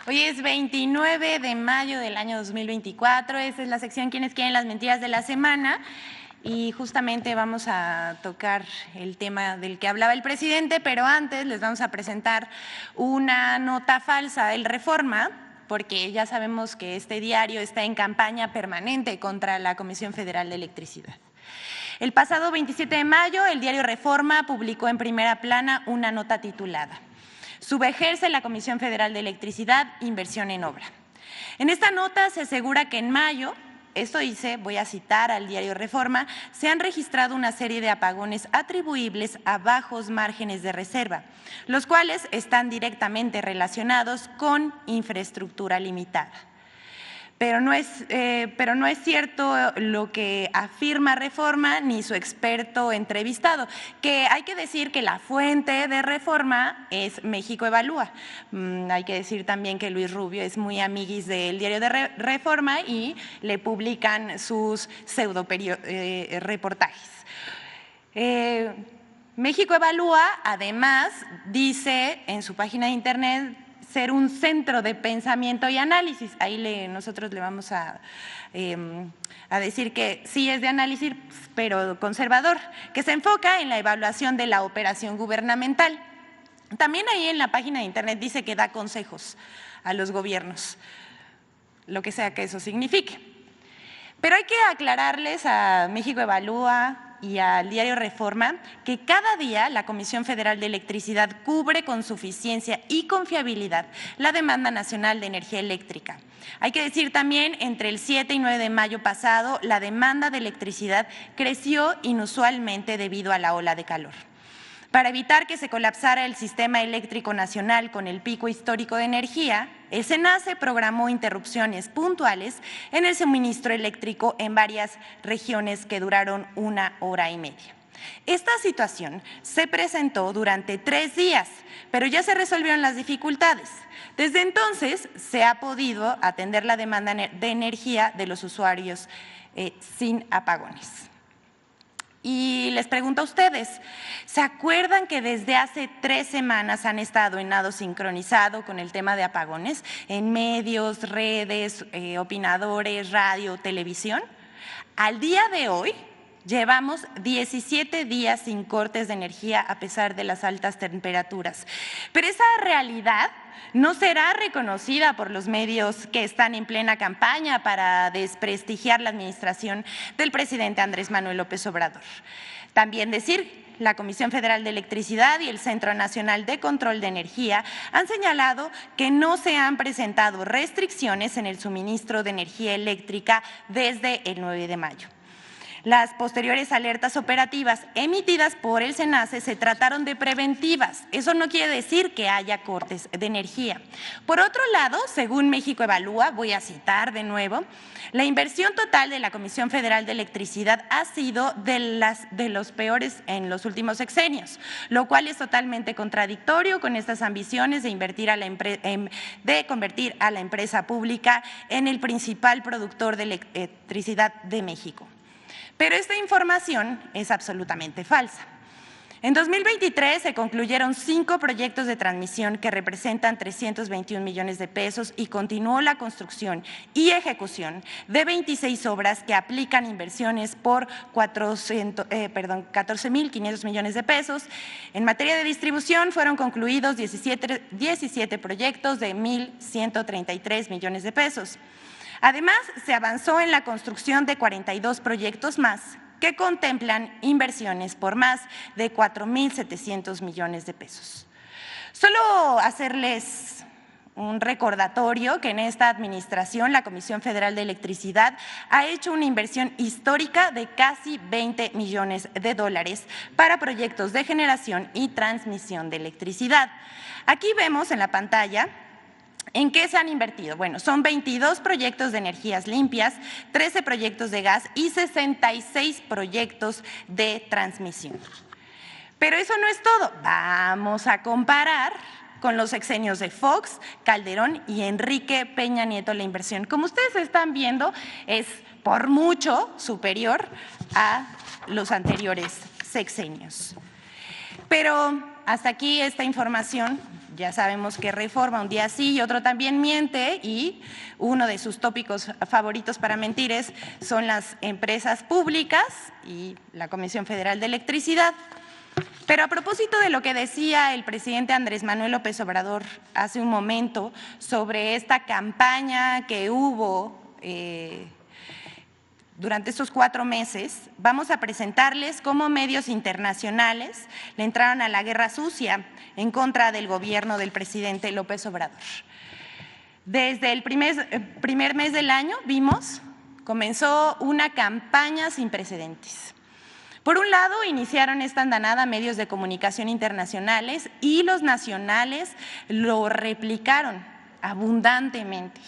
Hoy es 29 de mayo del año 2024, esta es la sección ¿Quiénes quieren las mentiras de la semana? Y justamente vamos a tocar el tema del que hablaba el presidente, pero antes les vamos a presentar una nota falsa del Reforma, porque ya sabemos que este diario está en campaña permanente contra la Comisión Federal de Electricidad. El pasado 27 de mayo, el diario Reforma publicó en primera plana una nota titulada Subejerce la Comisión Federal de Electricidad, inversión en obra. En esta nota se asegura que en mayo, esto dice, voy a citar al diario Reforma, se han registrado una serie de apagones atribuibles a bajos márgenes de reserva, los cuales están directamente relacionados con infraestructura limitada. Pero no es cierto lo que afirma Reforma ni su experto entrevistado, que hay que decir que la fuente de Reforma es México Evalúa. Hay que decir también que Luis Rubio es muy amiguis del diario de Reforma y le publican sus reportajes. México Evalúa, además, dice en su página de internet ser un centro de pensamiento y análisis. Ahí nosotros le vamos a decir que sí es de análisis, pero conservador, que se enfoca en la evaluación de la operación gubernamental. También ahí en la página de internet dice que da consejos a los gobiernos, lo que sea que eso signifique. Pero hay que aclararles a México Evalúa y al diario Reforma que cada día la Comisión Federal de Electricidad cubre con suficiencia y confiabilidad la demanda nacional de energía eléctrica. Hay que decir también, entre el 7 y 9 de mayo pasado, la demanda de electricidad creció inusualmente debido a la ola de calor. Para evitar que se colapsara el sistema eléctrico nacional con el pico histórico de energía, el SENACE programó interrupciones puntuales en el suministro eléctrico en varias regiones que duraron 1 hora y media. Esta situación se presentó durante 3 días, pero ya se resolvieron las dificultades. Desde entonces se ha podido atender la demanda de energía de los usuarios sin apagones. Y les pregunto a ustedes, ¿se acuerdan que desde hace 3 semanas han estado en nado sincronizado con el tema de apagones en medios, redes, opinadores, radio, televisión? Al día de hoy llevamos 17 días sin cortes de energía a pesar de las altas temperaturas, pero esa realidad no será reconocida por los medios que están en plena campaña para desprestigiar la administración del presidente Andrés Manuel López Obrador. También decir, la Comisión Federal de Electricidad y el Centro Nacional de Control de Energía han señalado que no se han presentado restricciones en el suministro de energía eléctrica desde el 9 de mayo. Las posteriores alertas operativas emitidas por el SENACE se trataron de preventivas. Eso no quiere decir que haya cortes de energía. Por otro lado, según México Evalúa, voy a citar de nuevo, la inversión total de la Comisión Federal de Electricidad ha sido de los peores en los últimos sexenios, lo cual es totalmente contradictorio con estas ambiciones de convertir a la empresa pública en el principal productor de electricidad de México. Pero esta información es absolutamente falsa. En 2023 se concluyeron 5 proyectos de transmisión que representan 321 millones de pesos y continuó la construcción y ejecución de 26 obras que aplican inversiones por 14.500 millones de pesos. En materia de distribución fueron concluidos 17 proyectos de 1.133 millones de pesos. Además, se avanzó en la construcción de 42 proyectos más que contemplan inversiones por más de 4.700 millones de pesos. Solo hacerles un recordatorio que en esta administración la Comisión Federal de Electricidad ha hecho una inversión histórica de casi 20 millones de dólares para proyectos de generación y transmisión de electricidad. Aquí vemos en la pantalla ¿en qué se han invertido? Bueno, son 22 proyectos de energías limpias, 13 proyectos de gas y 66 proyectos de transmisión. Pero eso no es todo. Vamos a comparar con los sexenios de Fox, Calderón y Enrique Peña Nieto la inversión. Como ustedes están viendo, es por mucho superior a los anteriores sexenios. Pero hasta aquí esta información. ya sabemos que Reforma un día sí y otro también miente, y uno de sus tópicos favoritos para mentir son las empresas públicas y la Comisión Federal de Electricidad. Pero a propósito de lo que decía el presidente Andrés Manuel López Obrador hace un momento sobre esta campaña que hubo durante estos 4 meses, vamos a presentarles cómo medios internacionales le entraron a la guerra sucia en contra del gobierno del presidente López Obrador. Desde el primer mes del año comenzó una campaña sin precedentes. Por un lado, iniciaron esta andanada medios de comunicación internacionales y los nacionales lo replicaron abundantemente.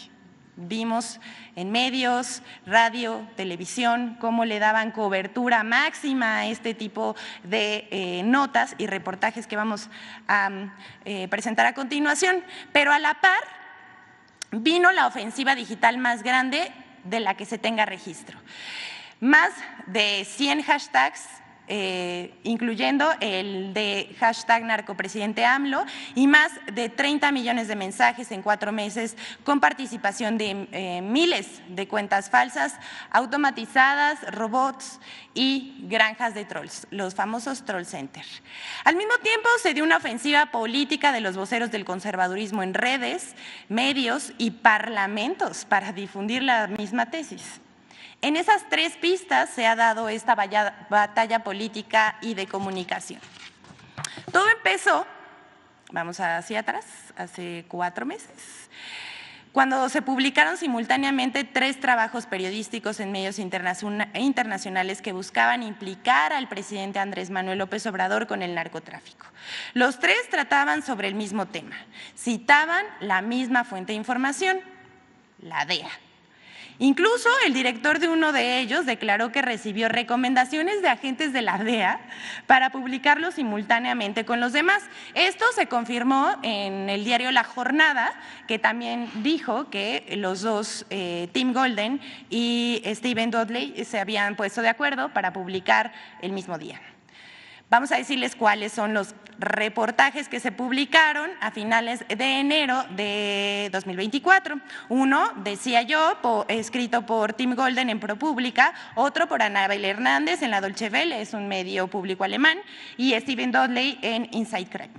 Vimos en medios, radio, televisión, cómo le daban cobertura máxima a este tipo de notas y reportajes que vamos a presentar a continuación. Pero a la par vino la ofensiva digital más grande de la que se tenga registro. Más de 100 hashtags, incluyendo el de hashtag narcopresidente AMLO, y más de 30 millones de mensajes en 4 meses con participación de miles de cuentas falsas, automatizadas, robots y granjas de trolls, los famosos troll center. Al mismo tiempo se dio una ofensiva política de los voceros del conservadurismo en redes, medios y parlamentos para difundir la misma tesis. En esas 3 pistas se ha dado esta batalla política y de comunicación. Todo empezó, vamos hacia atrás, hace 4 meses, cuando se publicaron simultáneamente 3 trabajos periodísticos en medios internacionales que buscaban implicar al presidente Andrés Manuel López Obrador con el narcotráfico. Los 3 trataban sobre el mismo tema, citaban la misma fuente de información, la DEA. Incluso el director de uno de ellos declaró que recibió recomendaciones de agentes de la DEA para publicarlo simultáneamente con los demás. Esto se confirmó en el diario La Jornada, que también dijo que los dos, Tim Golden y Stephen Dudley, se habían puesto de acuerdo para publicar el mismo día. Vamos a decirles cuáles son los reportajes que se publicaron a finales de enero de 2024. Uno, decía yo, escrito por Tim Golden en ProPublica, otro por Anabel Hernández en la Deutsche Welle, es un medio público alemán, y Stephen Dudley en Inside Crime.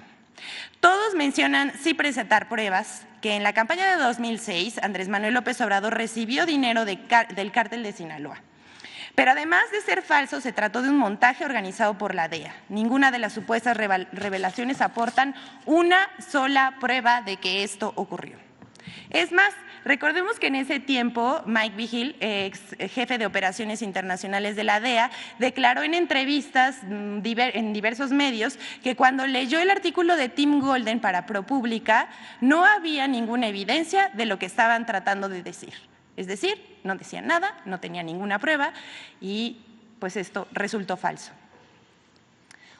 Todos mencionan, sin presentar pruebas, que en la campaña de 2006 Andrés Manuel López Obrador recibió dinero del cártel de Sinaloa. Pero además de ser falso, se trató de un montaje organizado por la DEA. Ninguna de las supuestas revelaciones aportan una sola prueba de que esto ocurrió. Es más, recordemos que en ese tiempo Mike Vigil, ex jefe de operaciones internacionales de la DEA, declaró en entrevistas en diversos medios que cuando leyó el artículo de Tim Golden para ProPublica no había ninguna evidencia de lo que estaban tratando de decir. Es decir, no decían nada, no tenía ninguna prueba y pues esto resultó falso.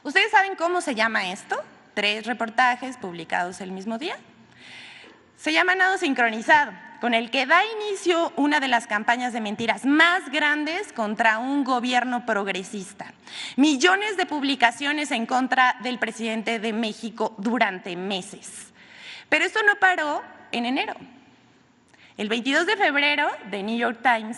¿Ustedes saben cómo se llama esto? 3 reportajes publicados el mismo día. Se llama nado sincronizado, con el que da inicio una de las campañas de mentiras más grandes contra un gobierno progresista. Millones de publicaciones en contra del presidente de México durante meses. Pero esto no paró en enero. El 22 de febrero, The New York Times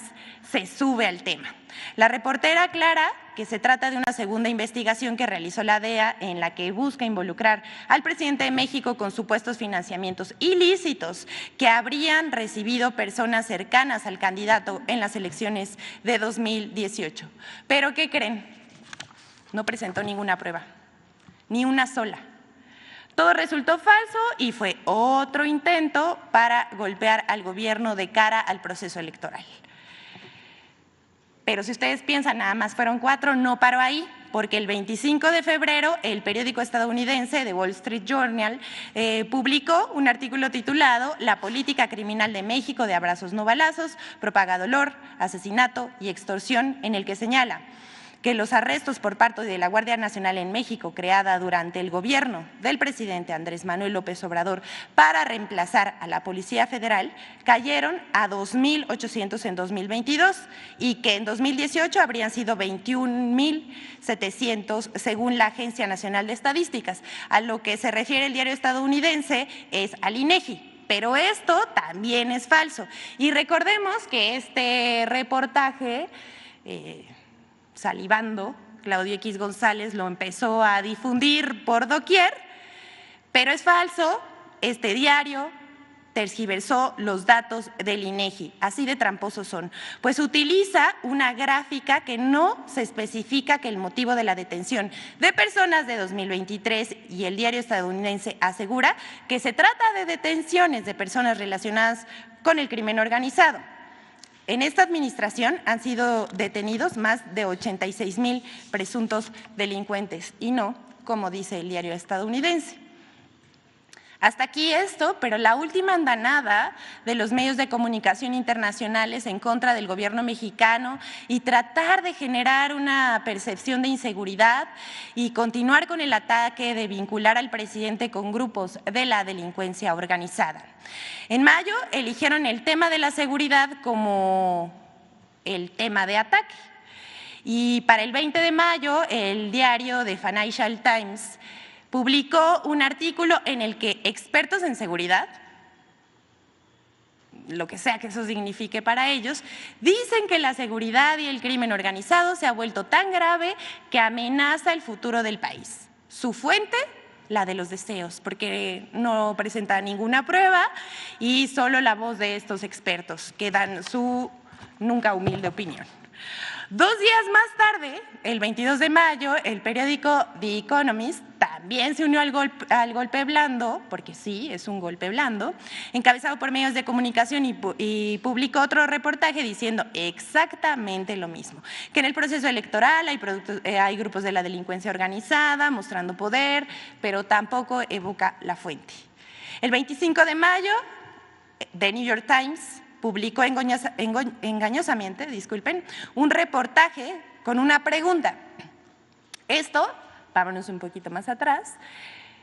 se sube al tema. La reportera aclara que se trata de una segunda investigación que realizó la DEA en la que busca involucrar al presidente de México con supuestos financiamientos ilícitos que habrían recibido personas cercanas al candidato en las elecciones de 2018. ¿Pero qué creen? No presentó ninguna prueba, ni una sola. Todo resultó falso y fue otro intento para golpear al gobierno de cara al proceso electoral. Pero si ustedes piensan, nada más fueron 4, no paró ahí, porque el 25 de febrero el periódico estadounidense The Wall Street Journal publicó un artículo titulado «La política criminal de México de abrazos no balazos, propaga dolor, asesinato y extorsión», en el que señala que los arrestos por parte de la Guardia Nacional en México, creada durante el gobierno del presidente Andrés Manuel López Obrador para reemplazar a la Policía Federal, cayeron a 2.800 en 2022 y que en 2018 habrían sido 21.700 según la Agencia Nacional de Estadísticas. A lo que se refiere el diario estadounidense es al INEGI. Pero esto también es falso. Y recordemos que este reportaje, salivando, Claudio X González lo empezó a difundir por doquier, pero es falso. Este diario tergiversó los datos del INEGI, así de tramposos son, pues utiliza una gráfica que no se especifica que el motivo de la detención de personas de 2023 y el diario estadounidense asegura que se trata de detenciones de personas relacionadas con el crimen organizado. En esta administración han sido detenidos más de 86,000 presuntos delincuentes y no, como dice el diario estadounidense. Hasta aquí esto, pero la última andanada de los medios de comunicación internacionales en contra del gobierno mexicano y tratar de generar una percepción de inseguridad y continuar con el ataque de vincular al presidente con grupos de la delincuencia organizada. En mayo eligieron el tema de la seguridad como el tema de ataque. Y para el 20 de mayo, el diario The Financial Times publicó un artículo en el que expertos en seguridad, lo que sea que eso signifique para ellos, dicen que la seguridad y el crimen organizado se ha vuelto tan grave que amenaza el futuro del país. Su fuente, la de los deseos, porque no presenta ninguna prueba y solo la voz de estos expertos que dan su nunca humilde opinión. 2 días más tarde, el 22 de mayo, el periódico The Economist también se unió al golpe blando, porque sí, es un golpe blando, encabezado por medios de comunicación y publicó otro reportaje diciendo exactamente lo mismo, que en el proceso electoral hay grupos de la delincuencia organizada mostrando poder, pero tampoco evoca la fuente. El 25 de mayo, The New York Times publicó engañosamente, un reportaje con una pregunta. Esto, vámonos un poquito más atrás,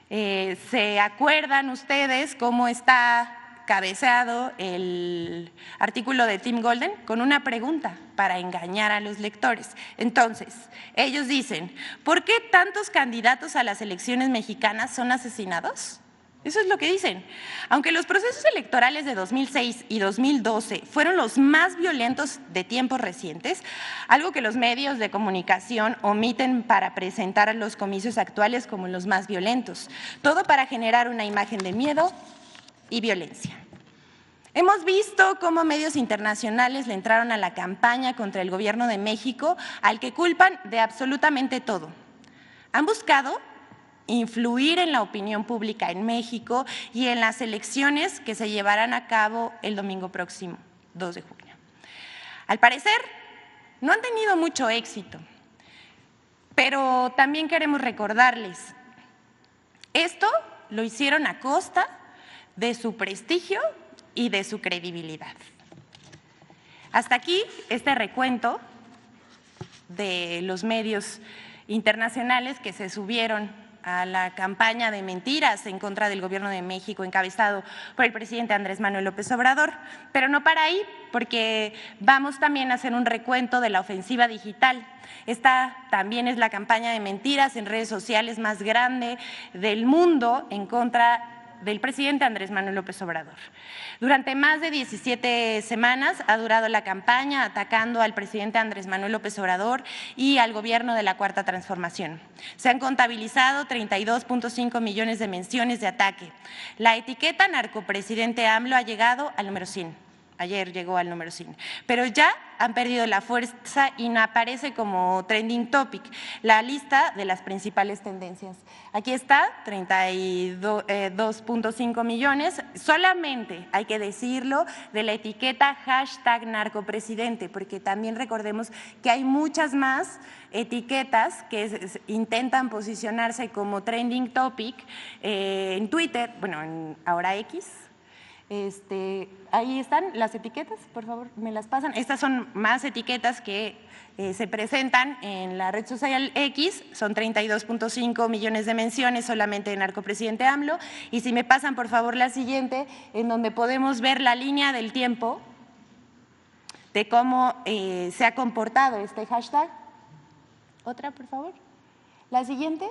¿se acuerdan ustedes cómo está cabeceado el artículo de Tim Golden? Con una pregunta para engañar a los lectores. Entonces, ellos dicen, ¿por qué tantos candidatos a las elecciones mexicanas son asesinados? Eso es lo que dicen. Aunque los procesos electorales de 2006 y 2012 fueron los más violentos de tiempos recientes, algo que los medios de comunicación omiten para presentar a los comicios actuales como los más violentos, todo para generar una imagen de miedo y violencia. Hemos visto cómo medios internacionales le entraron a la campaña contra el gobierno de México, al que culpan de absolutamente todo. Han buscado influir en la opinión pública en México y en las elecciones que se llevarán a cabo el domingo próximo, 2 de junio. Al parecer, no han tenido mucho éxito, pero también queremos recordarles, esto lo hicieron a costa de su prestigio y de su credibilidad. Hasta aquí este recuento de los medios internacionales que se subieron a la campaña de mentiras en contra del gobierno de México encabezado por el presidente Andrés Manuel López Obrador, pero no para ahí, porque vamos también a hacer un recuento de la ofensiva digital. Esta también es la campaña de mentiras en redes sociales más grande del mundo en contra del presidente Andrés Manuel López Obrador. Durante más de 17 semanas ha durado la campaña atacando al presidente Andrés Manuel López Obrador y al gobierno de la Cuarta Transformación. Se han contabilizado 32.5 millones de menciones de ataque. La etiqueta narcopresidente AMLO ha llegado al número 100. Ayer llegó al número 100, pero ya han perdido la fuerza y no aparece como trending topic la lista de las principales tendencias. Aquí está, 32.5 millones, solamente hay que decirlo de la etiqueta #narcopresidente, porque también recordemos que hay muchas más etiquetas que intentan posicionarse como trending topic en Twitter, bueno, ahora X, Ahí están las etiquetas, por favor, me las pasan. Estas son más etiquetas que se presentan en la red social X, son 32.5 millones de menciones solamente de narcopresidente AMLO. Y si me pasan, por favor, la siguiente, en donde podemos ver la línea del tiempo de cómo se ha comportado este hashtag. Otra, por favor. La siguiente.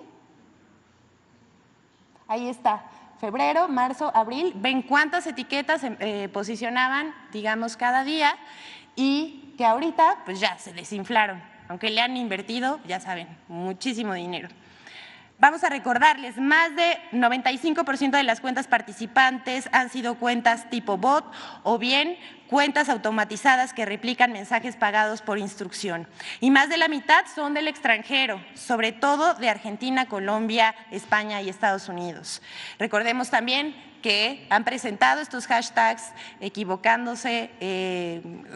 Ahí está. Febrero, marzo, abril. Ven cuántas etiquetas posicionaban, digamos, cada día y que ahorita pues ya se desinflaron. Aunque le han invertido, ya saben, muchísimo dinero. Vamos a recordarles, más de 95% de las cuentas participantes han sido cuentas tipo bot o bien cuentas automatizadas que replican mensajes pagados por instrucción. Y más de la mitad son del extranjero, sobre todo de Argentina, Colombia, España y Estados Unidos. Recordemos también que han presentado estos hashtags equivocándose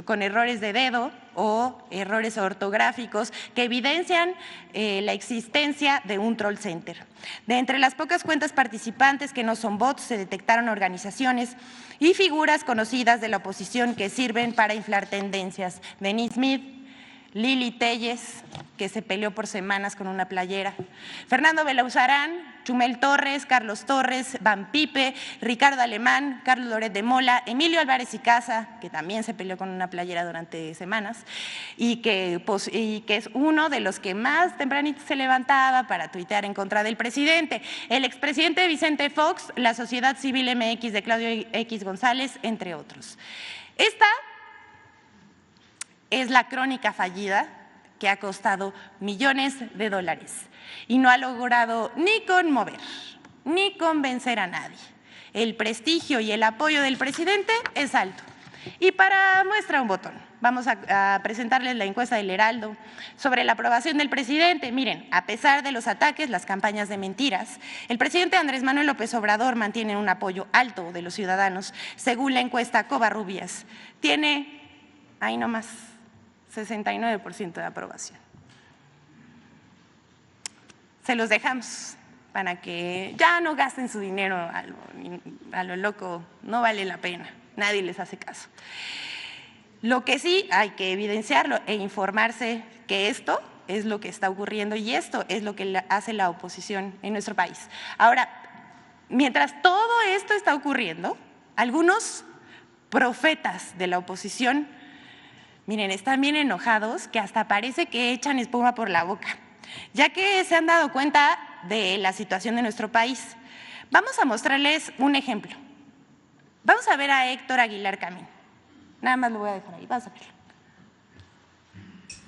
con errores de dedo o errores ortográficos que evidencian la existencia de un troll center. De entre las pocas cuentas participantes que no son bots, se detectaron organizaciones y figuras conocidas de la oposición que sirven para inflar tendencias. Denis Smith, Lili Telles, que se peleó por semanas con una playera, Fernando Belauzarán, Chumel Torres, Carlos Torres, Van Pipe, Ricardo Alemán, Carlos Loret de Mola, Emilio Álvarez y Casa, que también se peleó con una playera durante semanas y que es uno de los que más tempranito se levantaba para tuitear en contra del presidente. El expresidente Vicente Fox, la Sociedad Civil MX de Claudio X González, entre otros. Esta es la crónica fallida que ha costado millones de dólares y no ha logrado ni conmover ni convencer a nadie. El prestigio y el apoyo del presidente es alto. Y para muestra un botón, vamos a presentarles la encuesta del Heraldo sobre la aprobación del presidente. Miren, a pesar de los ataques, las campañas de mentiras, el presidente Andrés Manuel López Obrador mantiene un apoyo alto de los ciudadanos. Según la encuesta Covarrubias, tiene, ahí nomás, 69% de aprobación. Se los dejamos para que ya no gasten su dinero a lo loco, no vale la pena, nadie les hace caso. Lo que sí hay que evidenciarlo e informarse que esto es lo que está ocurriendo y esto es lo que hace la oposición en nuestro país. Ahora, mientras todo esto está ocurriendo, algunos profetas de la oposición, miren, están bien enojados que hasta parece que echan espuma por la boca, ya que se han dado cuenta de la situación de nuestro país. Vamos a mostrarles un ejemplo. Vamos a ver a Héctor Aguilar Camín. Nada más lo voy a dejar ahí, vas a verlo.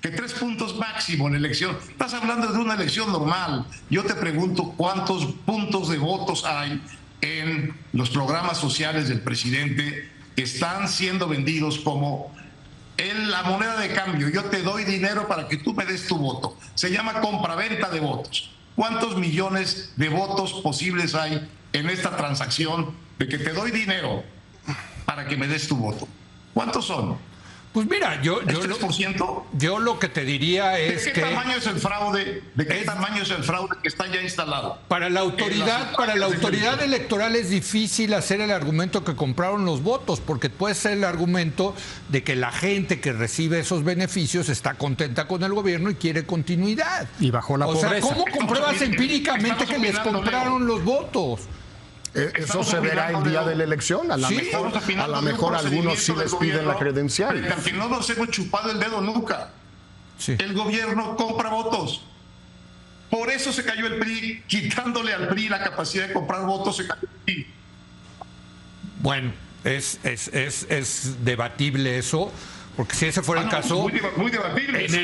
Que 3 puntos máximo en elección. Estás hablando de una elección normal. Yo te pregunto cuántos puntos de votos hay en los programas sociales del presidente que están siendo vendidos como la moneda de cambio. Yo te doy dinero para que tú me des tu voto. Se llama compraventa de votos. ¿Cuántos millones de votos posibles hay en esta transacción de que te doy dinero para que me des tu voto? ¿Cuántos son? Pues mira, yo lo que te diría es ¿De qué tamaño es el fraude? ¿De qué tamaño es el fraude que está ya instalado? Para la autoridad electoral es difícil hacer el argumento que compraron los votos, porque puede ser el argumento de que la gente que recibe esos beneficios está contenta con el gobierno y quiere continuidad. Y bajó la pobreza. O sea, ¿cómo compruebas empíricamente que les compraron los votos? Eso se verá el día de la elección. A lo mejor algunos sí les piden la credencial. Al que no nos hemos chupado el dedo nunca. Sí. El gobierno compra votos. Por eso se cayó el PRI, quitándole al PRI la capacidad de comprar votos, se cayó el PRI. Bueno, es debatible eso. Porque si ese fuera el caso, muy debatible. En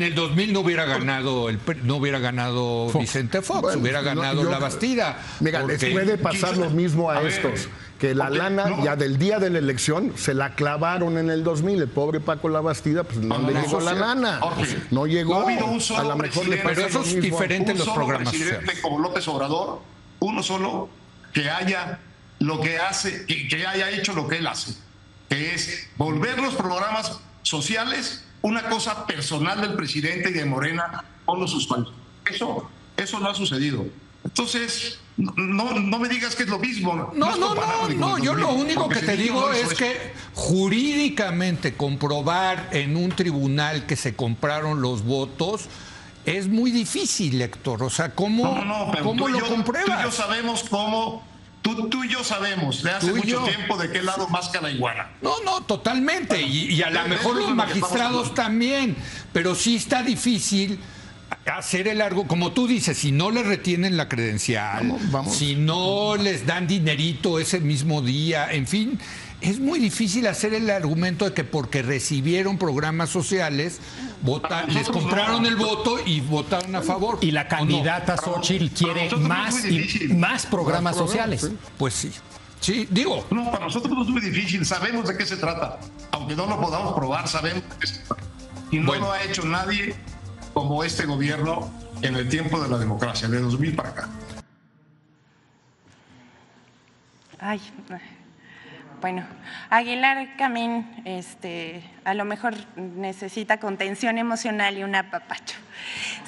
el 2000 no hubiera ganado Vicente Fox, bueno, hubiera ganado La Bastida. Mira, les puede pasar lo mismo a estos, que la lana ya del día de la elección se la clavaron en el 2000. El pobre Paco La Bastida, pues no le llegó la lana. No llegó. No ha habido un solo a lo mejor le pasa. Pero eso es diferente en los programas. Un solo presidente como López Obrador, uno solo que haya lo que hace, que haya hecho lo que él hace, que es volver los programas sociales una cosa personal del presidente y de Morena con los usuarios. Eso no ha sucedido. Entonces, no me digas que es lo mismo. No, yo lo único que te digo es que jurídicamente comprobar en un tribunal que se compraron los votos es muy difícil, Héctor. O sea, ¿cómo lo compruebas? Tú y yo sabemos cómo... Tú y yo sabemos, de hace mucho tiempo, de qué lado masca la iguana. No, totalmente. Bueno, y a lo mejor los magistrados también. Pero sí está difícil hacer el largo, como tú dices, si no les retienen la credencial, si no les dan dinerito ese mismo día, en fin, es muy difícil hacer el argumento de que porque recibieron programas sociales, les compraron el voto y votaron a favor. Y la candidata Xóchitl quiere más programas sociales. Pues sí. Sí, digo. No, para nosotros es muy difícil, sabemos de qué se trata. Aunque no lo podamos probar, sabemos de qué se trata. Y no lo ha hecho nadie como este gobierno en el tiempo de la democracia, de 2000 para acá. Ay, bueno, Aguilar Camín, a lo mejor necesita contención emocional y un apapacho.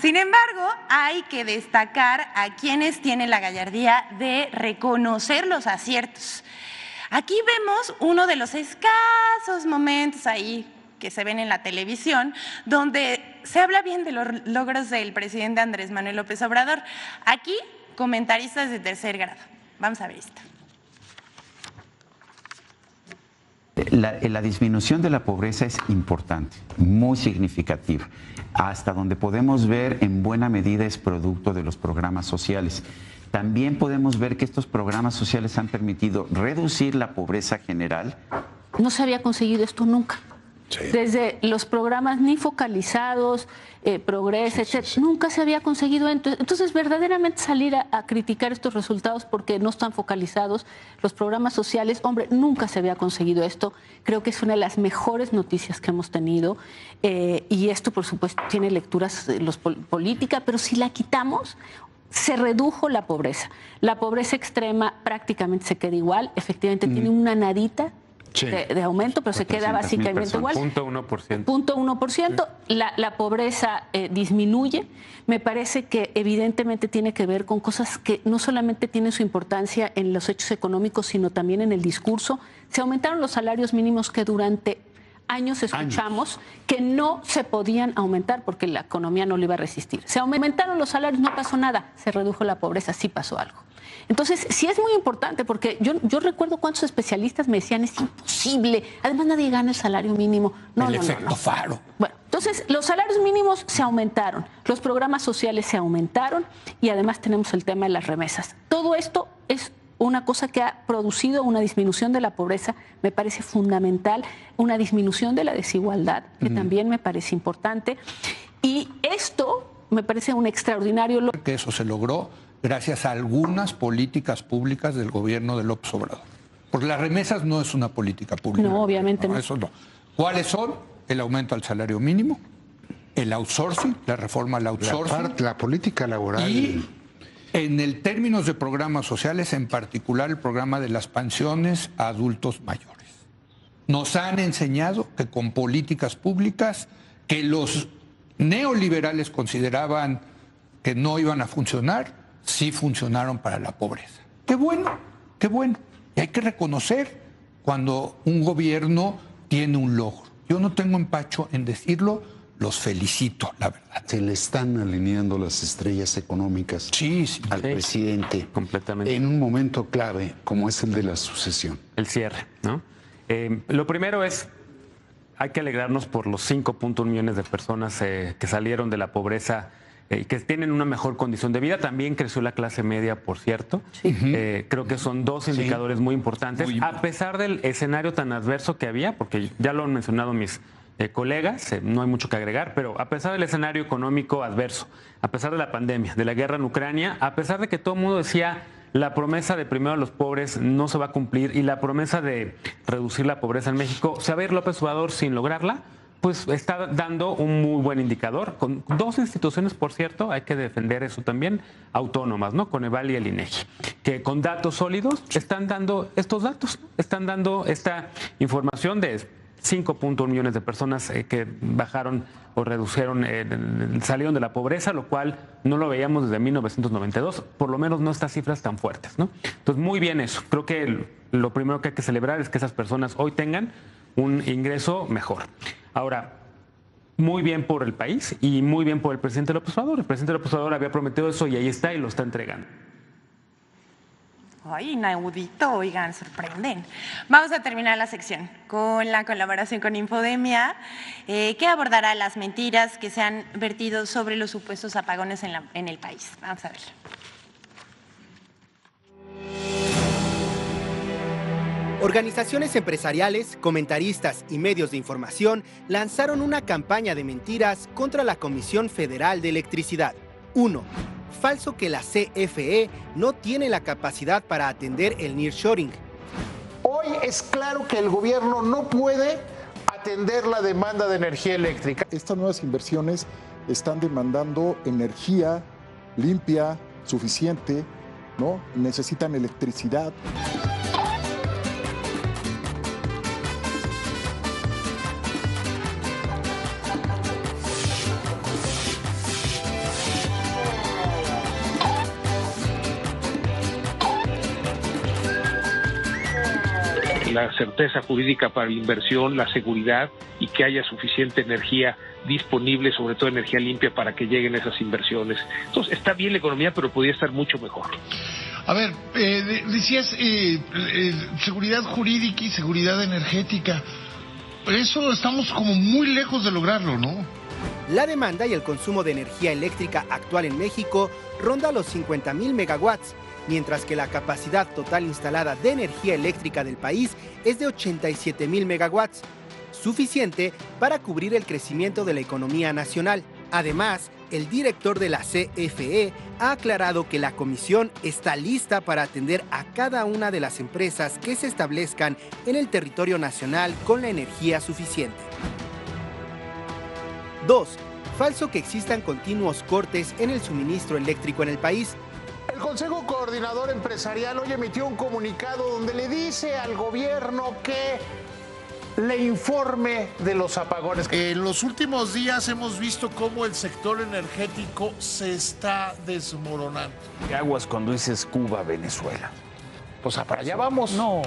Sin embargo, hay que destacar a quienes tienen la gallardía de reconocer los aciertos. Aquí vemos uno de los escasos momentos ahí que se ven en la televisión, donde se habla bien de los logros del presidente Andrés Manuel López Obrador. Aquí, comentaristas de tercer grado. Vamos a ver esto. La disminución de la pobreza es importante, muy significativa. Hasta donde podemos ver, en buena medida es producto de los programas sociales. También podemos ver que estos programas sociales han permitido reducir la pobreza general. No se había conseguido esto nunca. Sí. Desde los programas ni focalizados, Progreso, etc. Nunca se había conseguido. Entonces, verdaderamente salir a criticar estos resultados porque no están focalizados, los programas sociales, hombre, nunca se había conseguido esto. Creo que es una de las mejores noticias que hemos tenido. Y esto, por supuesto, tiene lecturas política, pero si la quitamos, se redujo la pobreza. La pobreza extrema prácticamente se queda igual. Efectivamente, tiene una nadita de aumento, pero se queda básicamente igual. 0.1%. 0.1%. La pobreza disminuye. Me parece que evidentemente tiene que ver con cosas que no solamente tienen su importancia en los hechos económicos, sino también en el discurso. Se aumentaron los salarios mínimos que durante años escuchamos que no se podían aumentar porque la economía no lo iba a resistir. Se aumentaron los salarios, no pasó nada. Se redujo la pobreza, sí pasó algo. Entonces, sí es muy importante porque yo recuerdo cuántos especialistas me decían, es imposible, además nadie gana el salario mínimo. El efecto Faro. Bueno, entonces los salarios mínimos se aumentaron, los programas sociales se aumentaron y además tenemos el tema de las remesas. Todo esto es una cosa que ha producido una disminución de la pobreza, me parece fundamental, una disminución de la desigualdad, que también me parece importante. Y esto me parece un extraordinario logro. Que eso se logró gracias a algunas políticas públicas del gobierno de López Obrador. Porque las remesas no es una política pública. No, obviamente no. Eso no. ¿Cuáles son? El aumento al salario mínimo, el outsourcing, la reforma al outsourcing. La política laboral. Y en el términos de programas sociales, en particular el programa de las pensiones a adultos mayores. Nos han enseñado que con políticas públicas que los neoliberales consideraban que no iban a funcionar, sí funcionaron para la pobreza. Qué bueno, qué bueno. Y hay que reconocer cuando un gobierno tiene un logro. Yo no tengo empacho en decirlo, los felicito, la verdad. Se le están alineando las estrellas económicas al presidente. Completamente. En un momento clave como es el de la sucesión. El cierre, ¿no? Lo primero es, hay que alegrarnos por los 5.1 millones de personas que salieron de la pobreza y que tienen una mejor condición de vida. También creció la clase media, por cierto. Creo que son dos indicadores muy importantes. A pesar del escenario tan adverso que había, porque ya lo han mencionado mis colegas, no hay mucho que agregar, pero a pesar del escenario económico adverso, a pesar de la pandemia, de la guerra en Ucrania, a pesar de que todo el mundo decía la promesa de primero a los pobres no se va a cumplir y la promesa de reducir la pobreza en México, se va a ir López Obrador sin lograrla, pues está dando un muy buen indicador, con dos instituciones, por cierto, hay que defender eso también, autónomas, ¿no? Coneval y el INEGI, que con datos sólidos están dando estos datos, están dando esta información de 5.1 millones de personas que bajaron o redujeron, salieron de la pobreza, lo cual no lo veíamos desde 1992, por lo menos no estas cifras tan fuertes, ¿no? Entonces, muy bien eso. Creo que lo primero que hay que celebrar es que esas personas hoy tengan un ingreso mejor. Ahora, muy bien por el país y muy bien por el presidente López Obrador. El presidente López Obrador había prometido eso y ahí está y lo está entregando. Ay, inaudito, oigan, sorprenden. Vamos a terminar la sección con la colaboración con Infodemia, que abordará las mentiras que se han vertido sobre los supuestos apagones en el país. Vamos a ver. Organizaciones empresariales, comentaristas y medios de información lanzaron una campaña de mentiras contra la Comisión Federal de Electricidad. 1. Falso que la CFE no tiene la capacidad para atender el nearshoring. Hoy es claro que el gobierno no puede atender la demanda de energía eléctrica. Estas nuevas inversiones están demandando energía limpia, suficiente, ¿no? Necesitan electricidad. La certeza jurídica para la inversión, la seguridad y que haya suficiente energía disponible, sobre todo energía limpia, para que lleguen esas inversiones. Entonces, está bien la economía, pero podría estar mucho mejor. A ver, decías seguridad jurídica y seguridad energética. Eso estamos como muy lejos de lograrlo, ¿no? La demanda y el consumo de energía eléctrica actual en México ronda los 50,000 megawatts, mientras que la capacidad total instalada de energía eléctrica del país es de 87,000 megawatts, suficiente para cubrir el crecimiento de la economía nacional. Además, el director de la CFE ha aclarado que la comisión está lista para atender a cada una de las empresas que se establezcan en el territorio nacional con la energía suficiente. 2. Falso que existan continuos cortes en el suministro eléctrico en el país. El Consejo Coordinador Empresarial hoy emitió un comunicado donde le dice al gobierno que le informe de los apagones. En los últimos días hemos visto cómo el sector energético se está desmoronando. ¿Qué aguas cuando dices Cuba, Venezuela? Pues para allá vamos. No.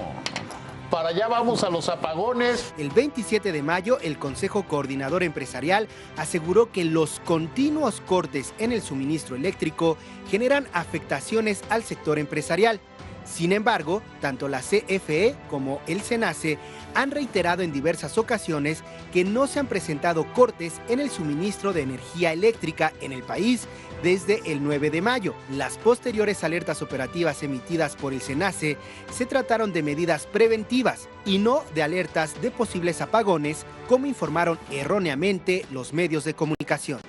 Para allá vamos a los apagones. El 27 de mayo, el Consejo Coordinador Empresarial aseguró que los continuos cortes en el suministro eléctrico generan afectaciones al sector empresarial. Sin embargo, tanto la CFE como el SENACE han reiterado en diversas ocasiones que no se han presentado cortes en el suministro de energía eléctrica en el país desde el 9 de mayo. Las posteriores alertas operativas emitidas por el SENACE se trataron de medidas preventivas y no de alertas de posibles apagones, como informaron erróneamente los medios de comunicación.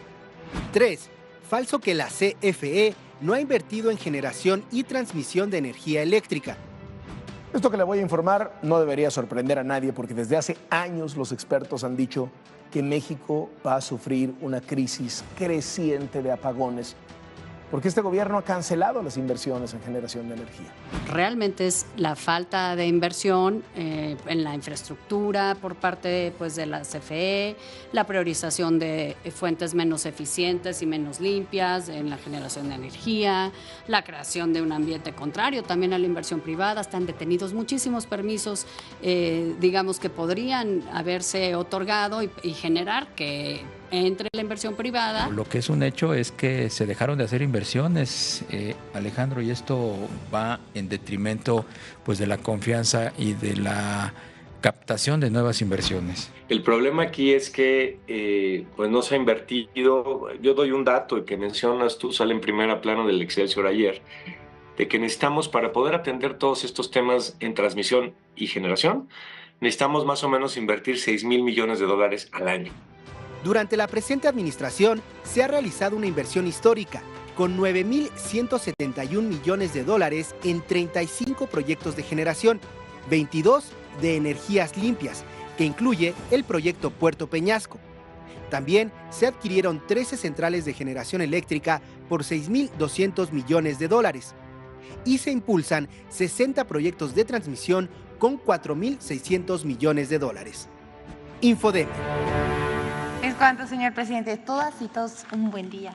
3. Falso que la CFE no ha invertido en generación y transmisión de energía eléctrica. Esto que le voy a informar no debería sorprender a nadie porque desde hace años los expertos han dicho que México va a sufrir una crisis creciente de apagones porque este gobierno ha cancelado las inversiones en generación de energía. Realmente es la falta de inversión en la infraestructura por parte de la CFE, la priorización de fuentes menos eficientes y menos limpias en la generación de energía, la creación de un ambiente contrario también a la inversión privada. Están detenidos muchísimos permisos, digamos, que podrían haberse otorgado y generar que entre la inversión privada. Lo que es un hecho es que se dejaron de hacer inversiones, Alejandro, y esto va en detrimento de la confianza y de la captación de nuevas inversiones. El problema aquí es que no se ha invertido. Yo doy un dato que mencionas tú, sale en primera plana del Excelsior ayer, de que necesitamos, para poder atender todos estos temas en transmisión y generación, necesitamos más o menos invertir 6,000 millones de dólares al año. Durante la presente administración se ha realizado una inversión histórica con 9,171 millones de dólares en 35 proyectos de generación, 22 de energías limpias, que incluye el proyecto Puerto Peñasco. También se adquirieron 13 centrales de generación eléctrica por 6,200 millones de dólares y se impulsan 60 proyectos de transmisión con 4,600 millones de dólares. Infodemia. Es cuanto, señor presidente. Todas y todos un buen día.